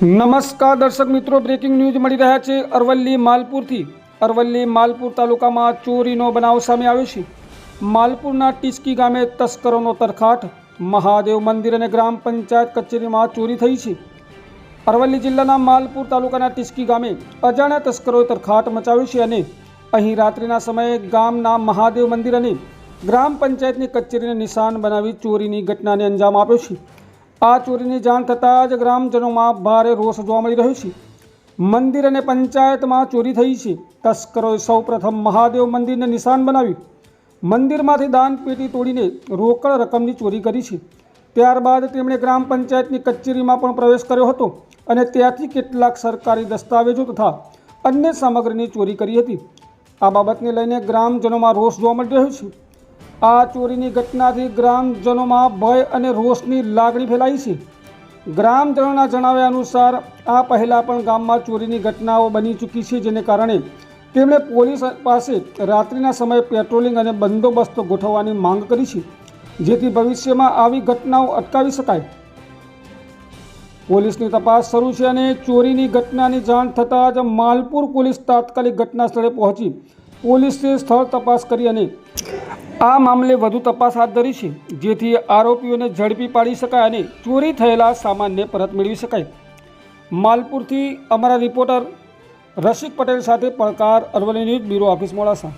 નમસ્કાર દર્શક મિત્રો, બ્રેકિંગ ન્યૂઝ મળી રહ્યા છે અરવલ્લી માલપુરથી। અરવલ્લી માલપુર તાલુકામાં ચોરીનો બનાવ સામે આવ્યો છે। માલપુરના ટીસ્કી ગામે તસ્કરોનો તરખાટ। મહાદેવ મંદિર અને ગ્રામ પંચાયત કચેરીમાં ચોરી થઈ છે। અરવલ્લી જિલ્લાના માલપુર તાલુકાના ટીસ્કી ગામે અજાણ્યા તસ્કરોએ તરખાટ મચાવ્યો છે અને અહીં રાત્રિના સમયે ગામના મહાદેવ મંદિર અને ગ્રામ પંચાયતની કચેરીને નિશાન બનાવી ચોરીની ઘટનાને અંજામ આપ્યો છે। આ ચોરીની જાણ થતાં જ ગ્રામજનોમાં ભારે રોષ જોવા મળી રહ્યો છે। મંદિર અને પંચાયતમાં ચોરી થઈ છે। તસ્કરોએ સૌપ્રથમ મહાદેવ મંદિરને નિશાન બનાવ્યું। મંદિરમાંથી દાન પેટી તોડીને રોકડ રકમની ચોરી કરી છે। ત્યારબાદ તેમણે ગ્રામ પંચાયતની કચેરીમાં પણ પ્રવેશ કર્યો હતો અને ત્યાંથી કેટલાક સરકારી દસ્તાવેજો તથા અન્ય સામગ્રીની ચોરી કરી હતી। આ બાબતને લઈને ગ્રામજનોમાં રોષ જોવા મળી રહ્યો છે। આ ચોરીની ઘટનાથી ગ્રામજનોમાં ભય અને રોષની લાગણી ફેલાઈ છે। ગ્રામજનોના જણાવ્યા અનુસાર આ પહેલાં પણ ગામમાં ચોરીની ઘટનાઓ બની ચૂકી છે, જેને કારણે તેમણે પોલીસ પાસે રાત્રિના સમયે પેટ્રોલિંગ અને બંદોબસ્ત ગોઠવવાની માંગ કરી છે, જેથી ભવિષ્યમાં આવી ઘટનાઓ અટકાવી શકાય। પોલીસની તપાસ શરૂ છે અને ચોરીની ઘટનાની જાણ થતાં જ માલપુર પોલીસ તાત્કાલિક ઘટના સ્થળે પહોંચી પોલીસે સ્થળ તપાસ કરી અને આ મામલે વધુ તપાસ હાથ ધરી છે, જેથી આરોપીઓને ઝડપી પાડી શકાય અને ચોરી થયેલા સામાનને પરત મેળવી શકાય। માલપુરથી અમારા રિપોર્ટર રસિક પટેલ સાથે પડકાર, Aravalli news bureau office, Modasa.